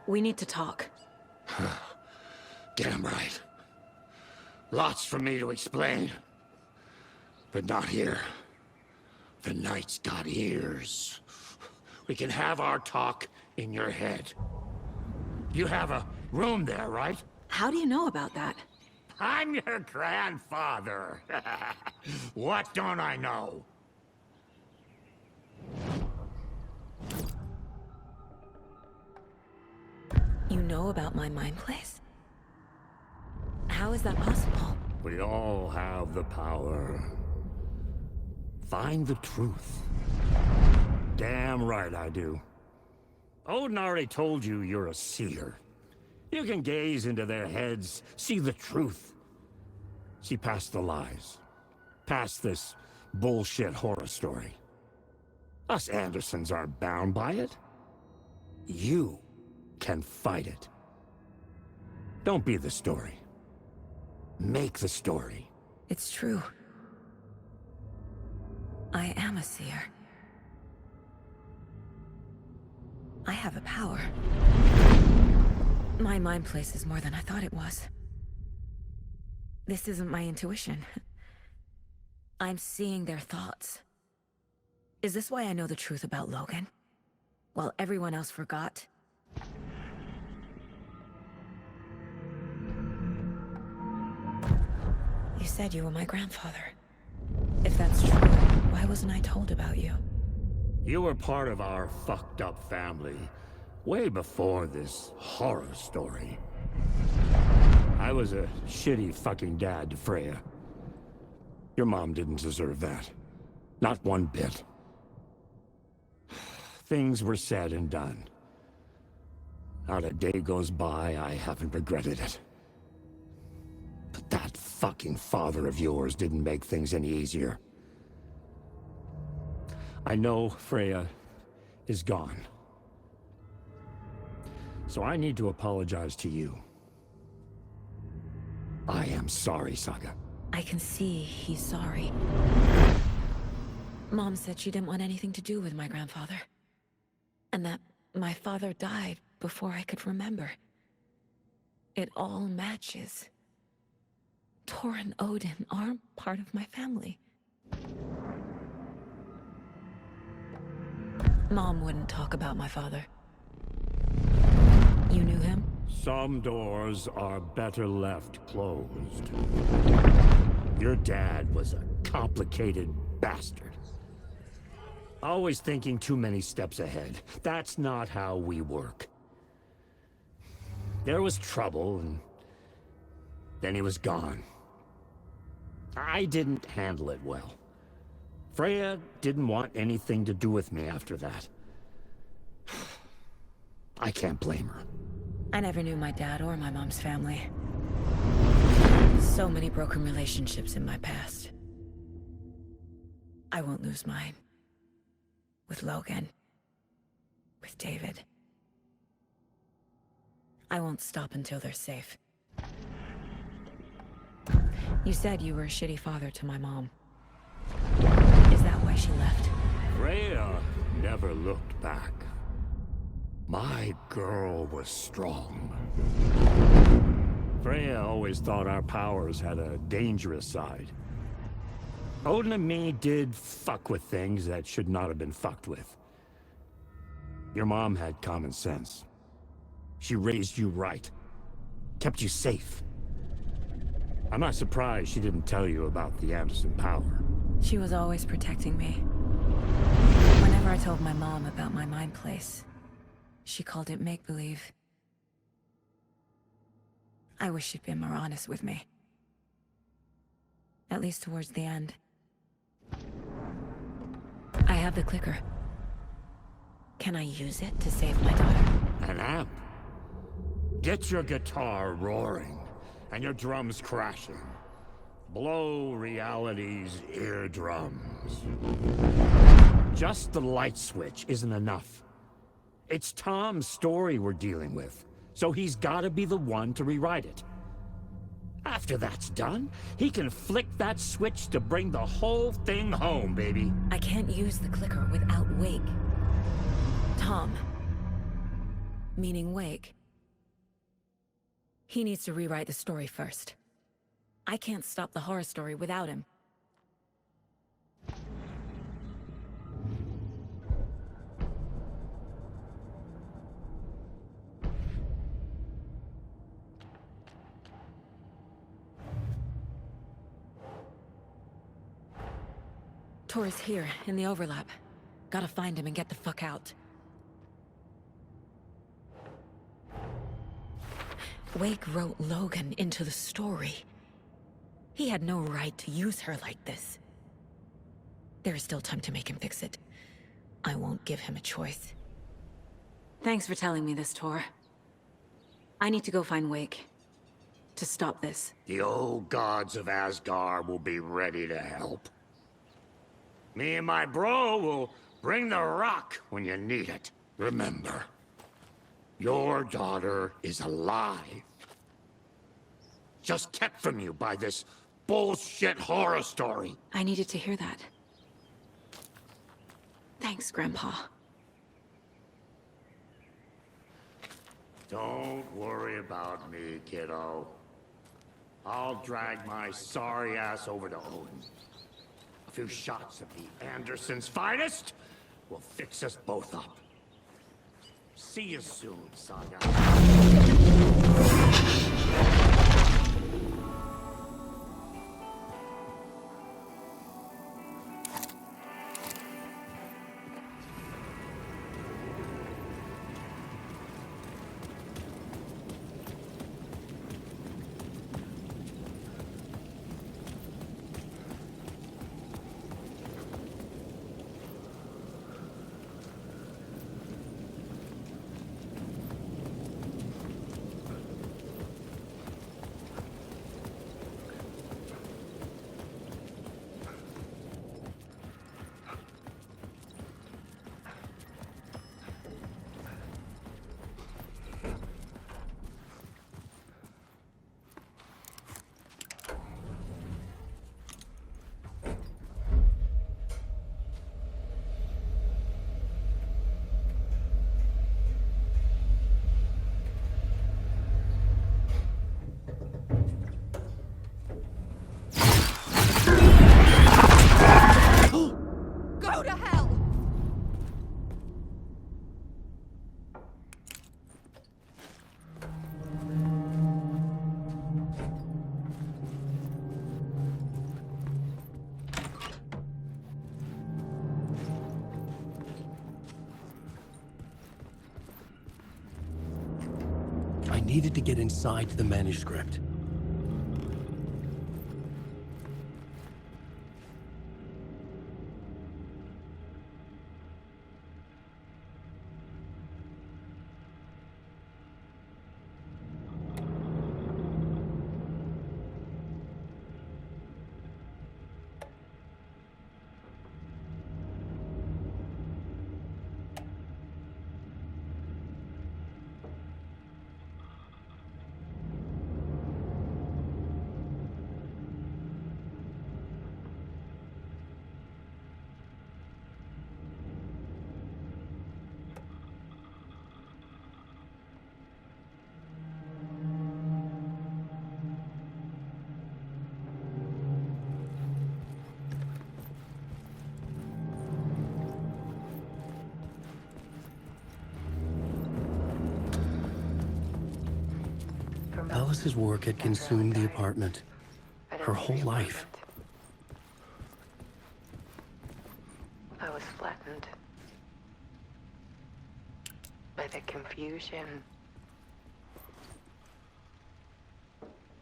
We need to talk. Damn right. Lots for me to explain. But not here. The night's got ears. We can have our talk in your head. You have a room there, right? How do you know about that? I'm your grandfather. What don't I know? You know about my mind place? How is that possible? We all have the power. Find the truth. Damn right I do. Odin already told you you're a seer. You can gaze into their heads, see the truth. See past the lies. Past this bullshit horror story. Us Andersons aren't bound by it. You can fight it. Don't be the story. Make the story. It's true. I am a seer. I have a power. My mind place is more than I thought it was. This isn't my intuition. I'm seeing their thoughts. Is this why I know the truth about Logan? While everyone else forgot? You said you were my grandfather. If that's true, why wasn't I told about you? You were part of our fucked up family, way before this horror story. I was a shitty fucking dad to Freya. Your mom didn't deserve that. Not one bit. Things were said and done. Not a day goes by I haven't regretted it. But that fucking father of yours didn't make things any easier. I know Freya is gone. So I need to apologize to you. I am sorry, Saga. I can see he's sorry. Mom said she didn't want anything to do with my grandfather. And that my father died before I could remember. It all matches. Thor and Odin aren't part of my family. Mom wouldn't talk about my father. You knew him? Some doors are better left closed. Your dad was a complicated bastard. Always thinking too many steps ahead. That's not how we work. There was trouble, and then he was gone. I didn't handle it well. Freya didn't want anything to do with me after that. I can't blame her. I never knew my dad or my mom's family. So many broken relationships in my past. I won't lose mine. With Logan. With David. I won't stop until they're safe. You said you were a shitty father to my mom. Is that why she left? Freya never looked back. My girl was strong. Freya always thought our powers had a dangerous side. Odin and me did fuck with things that should not have been fucked with. Your mom had common sense. She raised you right. Kept you safe. I'm not surprised she didn't tell you about the Anderson power. She was always protecting me. Whenever I told my mom about my mind place, she called it make-believe. I wish she'd been more honest with me. At least towards the end. I have the clicker. Can I use it to save my daughter? An amp? Get your guitar roaring, and your drums crashing. Blow reality's eardrums. Just the light switch isn't enough. It's Tom's story we're dealing with, so he's gotta be the one to rewrite it. After that's done, he can flick that switch to bring the whole thing home, baby. I can't use the clicker without Wake. Tom. Meaning Wake. He needs to rewrite the story first. I can't stop the horror story without him. Tor's here, in the overlap. Gotta find him and get the fuck out. Wake wrote Logan into the story. He had no right to use her like this. There is still time to make him fix it. I won't give him a choice. Thanks for telling me this, Tor. I need to go find Wake. To stop this. The old gods of Asgard will be ready to help. Me and my bro will bring the rock when you need it. Remember, your daughter is alive. Just kept from you by this bullshit horror story. I needed to hear that. Thanks, Grandpa. Don't worry about me, kiddo. I'll drag my sorry ass over to Odin. A few shots of the Andersons' finest will fix us both up. See you soon, Saga. I needed to get inside the manuscript. Alice's work had consumed the apartment. Her whole life. I was flattened by the confusion,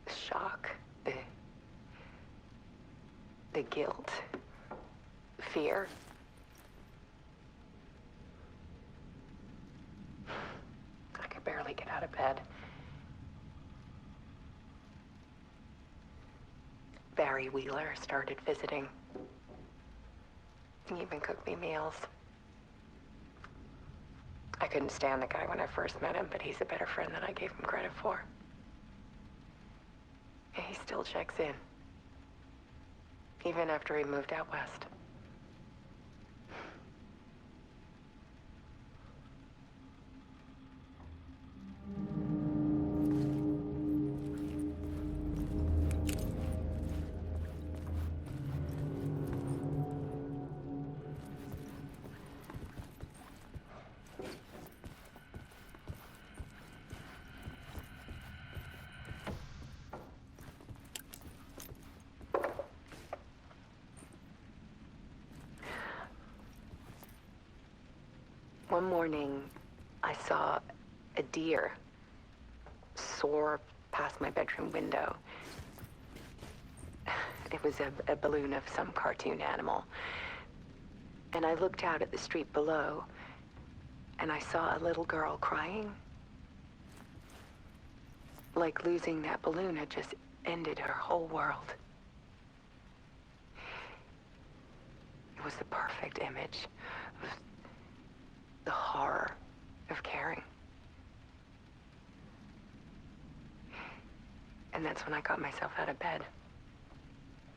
the shock, the guilt, fear. I could barely get out of bed. Barry Wheeler started visiting. He even cooked me meals. I couldn't stand the guy when I first met him, but he's a better friend than I gave him credit for. And he still checks in. Even after he moved out west. One morning, I saw a deer soar past my bedroom window. It was a balloon of some cartoon animal. And I looked out at the street below, and I saw a little girl crying. Like losing that balloon had just ended her whole world. It was the perfect image of the horror of caring. And that's when I got myself out of bed.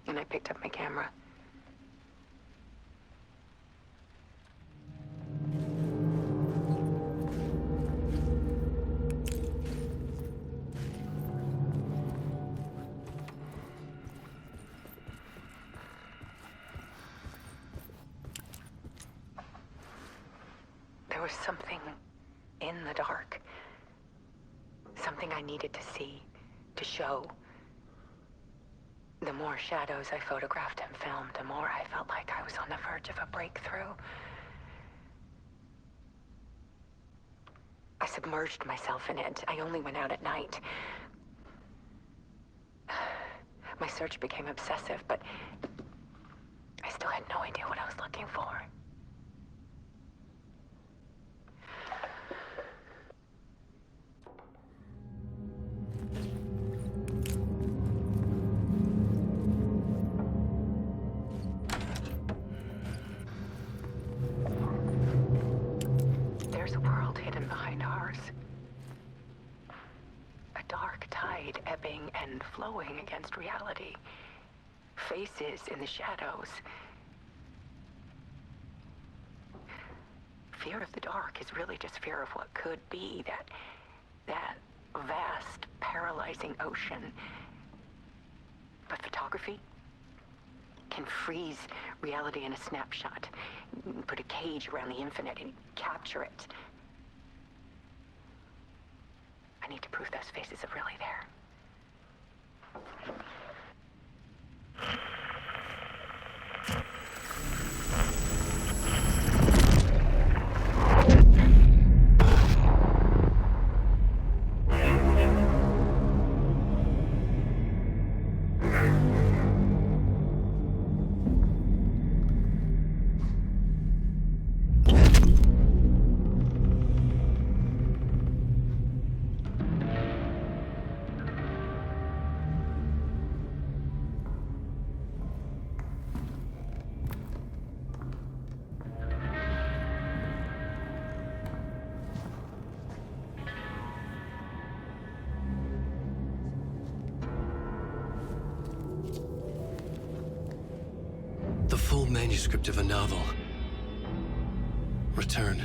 And I picked up my camera. There was something in the dark. Something I needed to see, to show. The more shadows I photographed and filmed, the more I felt like I was on the verge of a breakthrough. I submerged myself in it. I only went out at night. My search became obsessive, but I still had no idea what I was looking for. There's a world hidden behind ours. A dark tide ebbing and flowing against reality. Faces in the shadows. Fear of the dark is really just fear of what could be, that vast, paralyzing ocean. But photography can freeze reality in a snapshot, put a cage around the infinite and capture it. I need to prove those faces are really there. The full manuscript of a novel. Return.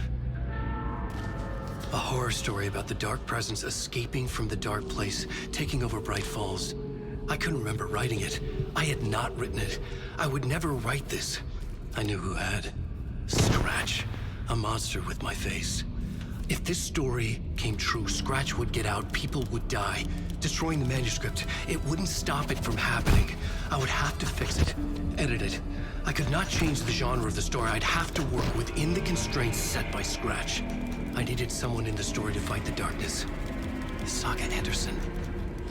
A horror story about the dark presence escaping from the dark place, taking over Bright Falls. I couldn't remember writing it. I had not written it. I would never write this. I knew who had. Scratch. A monster with my face. If this story came true, Scratch would get out, people would die. Destroying the manuscript, it wouldn't stop it from happening. I would have to fix it, edit it. I could not change the genre of the story. I'd have to work within the constraints set by Scratch. I needed someone in the story to fight the darkness. Saga Anderson.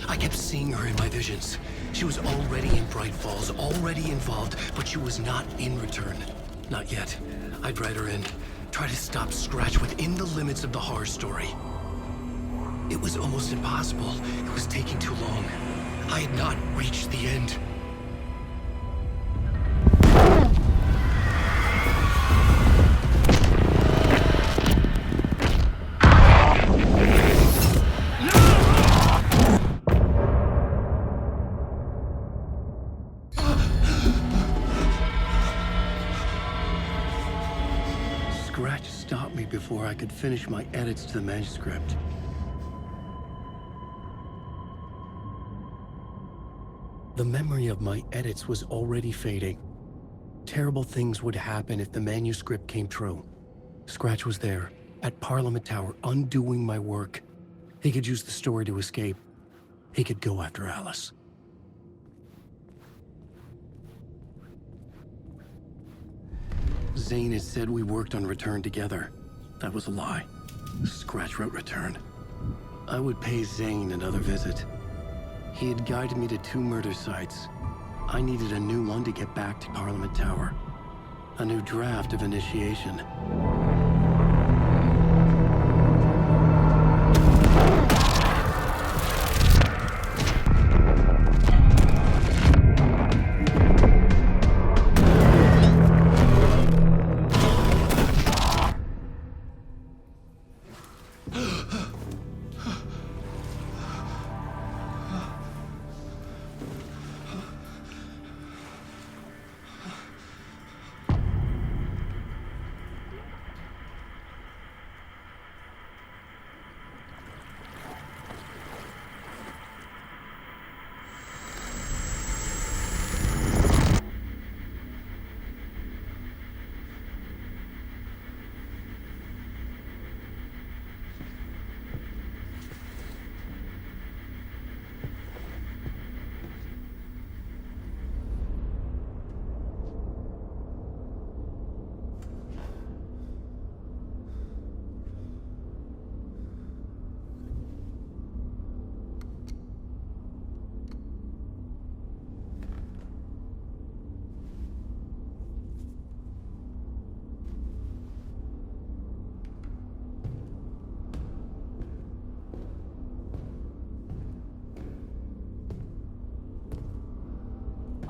I kept seeing her in my visions. She was already in Bright Falls, already involved, but she was not in Return. Not yet. I'd write her in. Try to stop Scratch within the limits of the horror story. It was almost impossible. It was taking too long. I had not reached the end. Scratch stopped me before I could finish my edits to the manuscript. The memory of my edits was already fading. Terrible things would happen if the manuscript came true. Scratch was there, at Parliament Tower, undoing my work. He could use the story to escape. He could go after Alice. Zane had said we worked on Return together. That was a lie. Scratch wrote returned. I would pay Zane another visit. He had guided me to 2 murder sites. I needed a new one to get back to Parliament Tower. A new draft of initiation.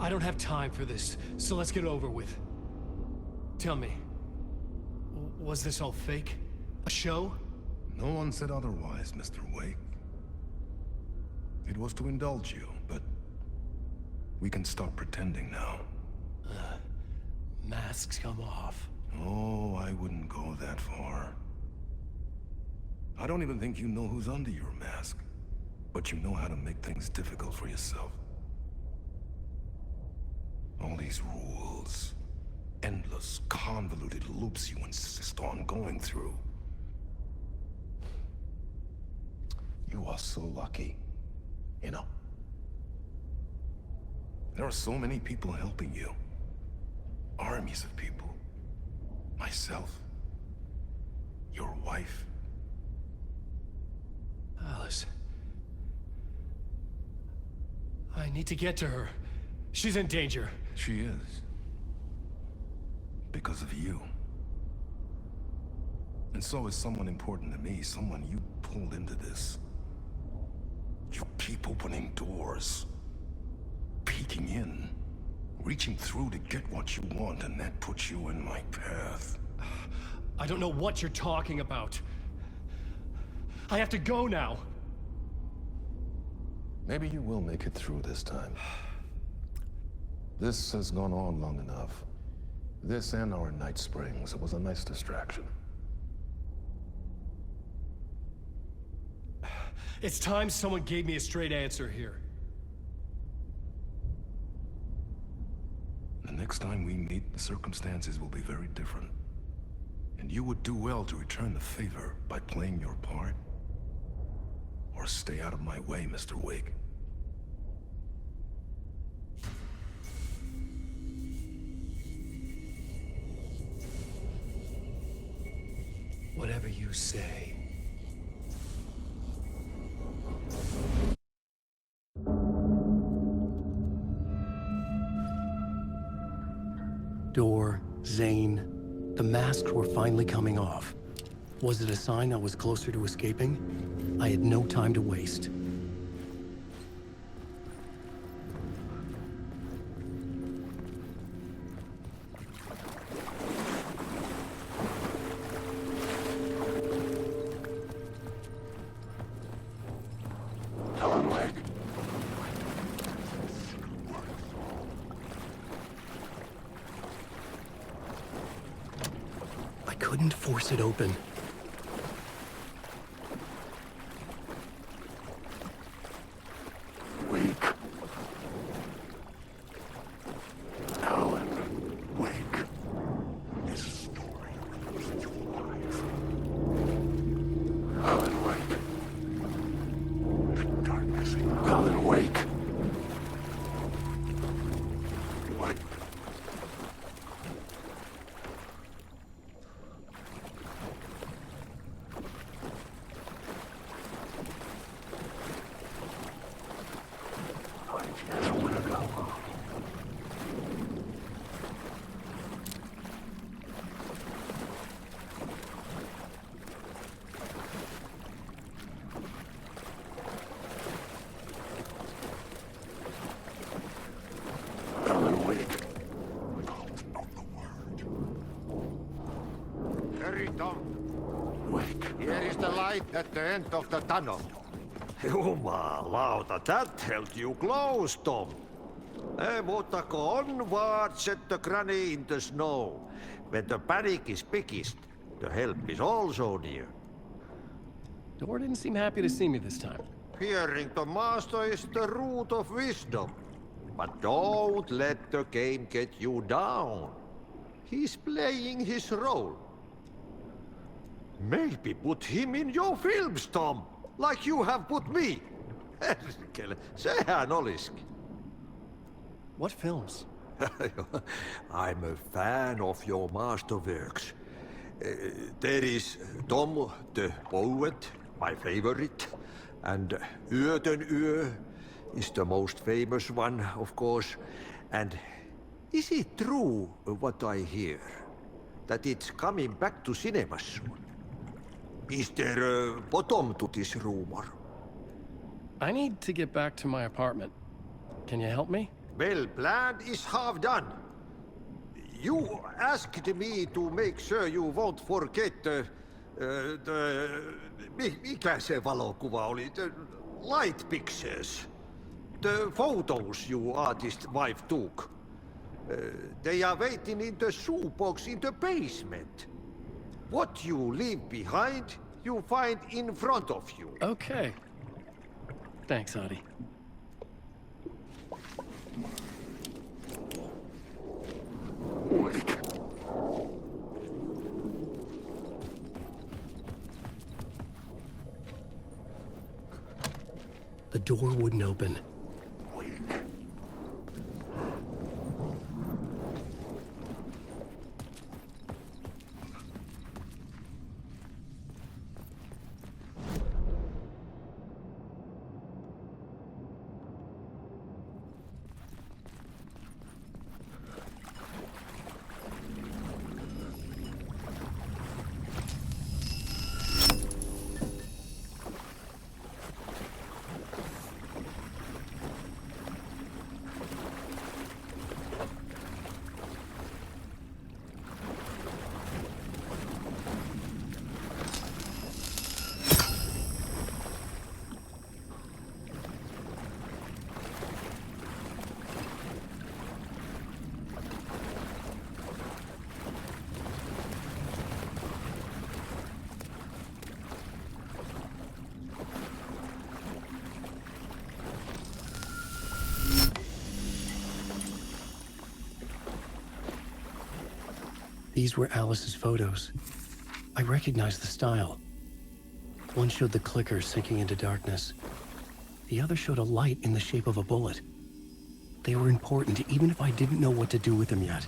I don't have time for this, so let's get over with. Tell me, was this all fake? A show? No one said otherwise, Mr. Wake. It was to indulge you, but we can stop pretending now. Masks come off. Oh, I wouldn't go that far. I don't even think you know who's under your mask, but you know how to make things difficult for yourself. All these rules, endless, convoluted loops you insist on going through. You are so lucky, you know. There are so many people helping you. Armies of people. Myself. Your wife. Alice. I need to get to her. She's in danger. She is. Because of you. And so is someone important to me, someone you pulled into this. You keep opening doors. Peeking in. Reaching through to get what you want, and that puts you in my path. I don't know what you're talking about. I have to go now. Maybe you will make it through this time. This has gone on long enough. This and our Night Springs. It was a nice distraction. It's time someone gave me a straight answer here. The next time we meet, the circumstances will be very different. And you would do well to return the favor by playing your part. Or stay out of my way, Mr. Wake. Whatever you say. Door, Zane, the masks were finally coming off. Was it a sign I was closer to escaping? I had no time to waste. Couldn't force it open. Wake. Alan, wake. This story is your life. Alan, wake. The darkness. Alan, wake. Wake. at the end of the tunnel. Jumalauta, that held you close, Tom. Mutta onward, said the granny in the snow. When the panic is biggest, the help is also near. Door didn't seem happy to see me this time. Fearing the master is the root of wisdom. But don't let the game get you down. He's playing his role. Maybe put him in your films, Tom, like you have put me. Perkele, sehän olisikin. What films? I'm a fan of your masterworks. There is Tom the Poet, my favorite, and Yöten Yö is the most famous one, of course. And is it true what I hear, that it's coming back to cinemas soon? Is there a bottom to this rumor? I need to get back to my apartment. Can you help me? Well, plan is half done. You asked me to make sure you won't forget mikä se valokuva oli? The light pictures. The photos you artist wife took. They are waiting in the shoebox in the basement. What you leave behind, you find in front of you. Okay. Thanks, Adi. The door wouldn't open. These were Alice's photos. I recognized the style. One showed the clicker sinking into darkness. The other showed a light in the shape of a bullet. They were important, even if I didn't know what to do with them yet.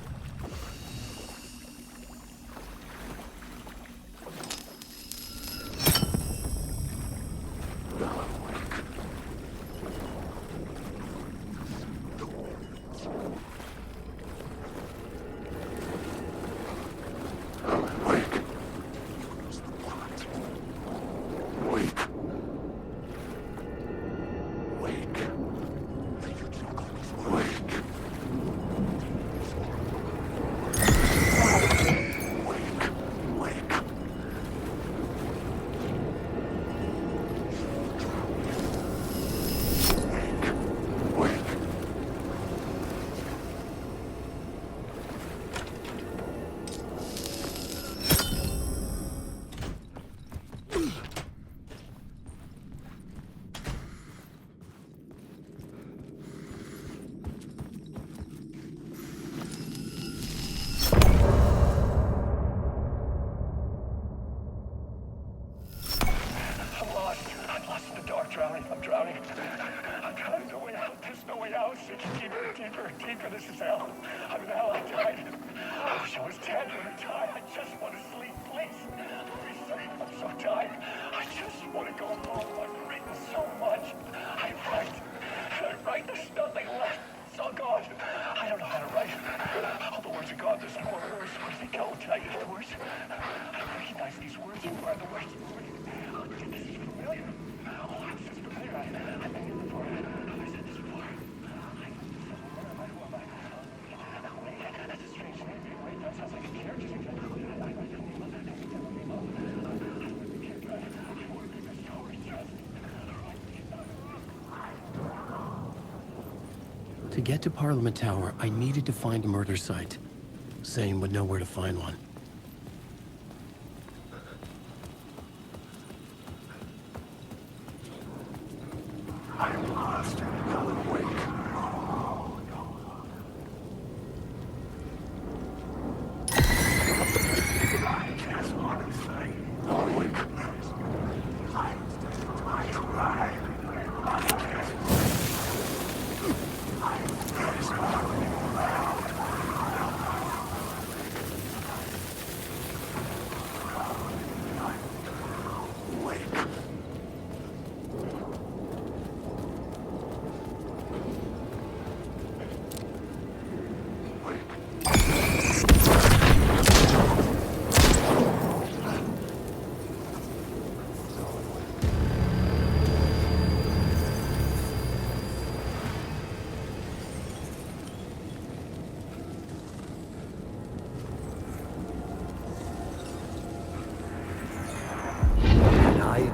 To get to Parliament Tower, I needed to find a murder site. Zane would know where to find one. I'm lost in another wake. I can't honestly. Awake. I tried.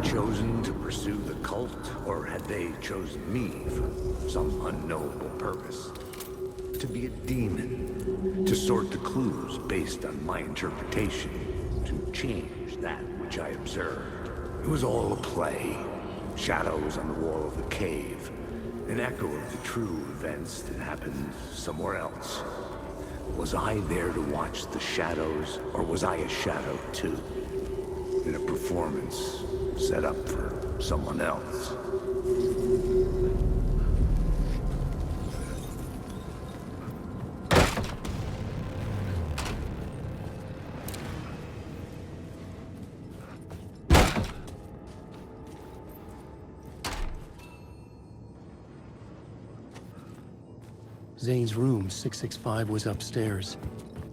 Chosen to pursue the cult, or had they chosen me for some unknowable purpose? To be a demon, to sort the clues based on my interpretation, to change that which I observed. It was all a play. Shadows on the wall of the cave, an echo of the true events that happened somewhere else. Was I there to watch the shadows, or was I a shadow too? In a performance set up for someone else. Zane's room, 665, was upstairs.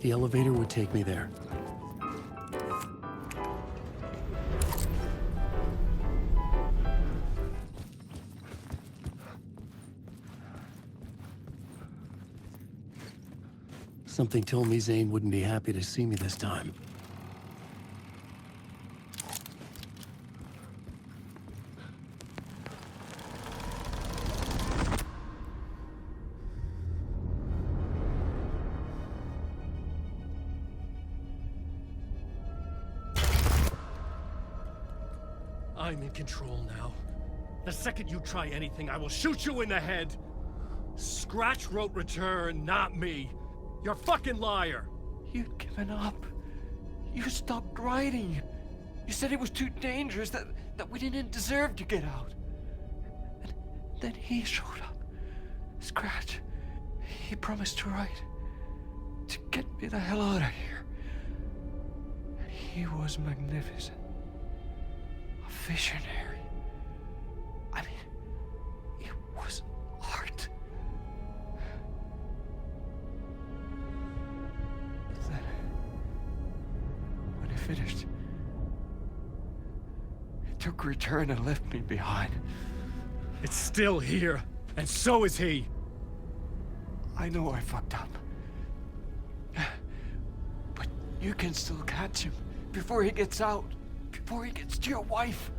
The elevator would take me there. Something told me Zane wouldn't be happy to see me this time. I'm in control now. The second you try anything, I will shoot you in the head! Scratch wrote return, not me. You're a fucking liar! You'd given up. You stopped writing. You said it was too dangerous, that we didn't deserve to get out. And then he showed up. Scratch. He promised to write. To get me the hell out of here. And he was magnificent. A visionary. I mean, it was art. Then, when he finished, he took return and left me behind. It's still here, and so is he. I know I fucked up. But you can still catch him before he gets out, before he gets to your wife.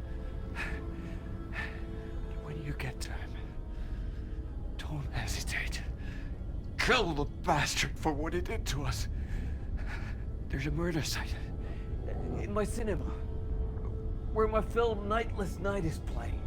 When you get to him, don't hesitate. Kill the bastard for what he did to us. There's a murder site in my cinema where my film Nightless Night is playing.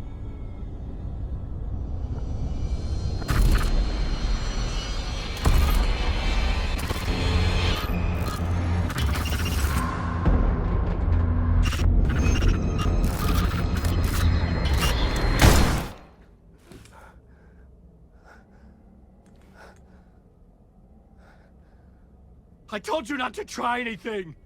I told you not to try anything!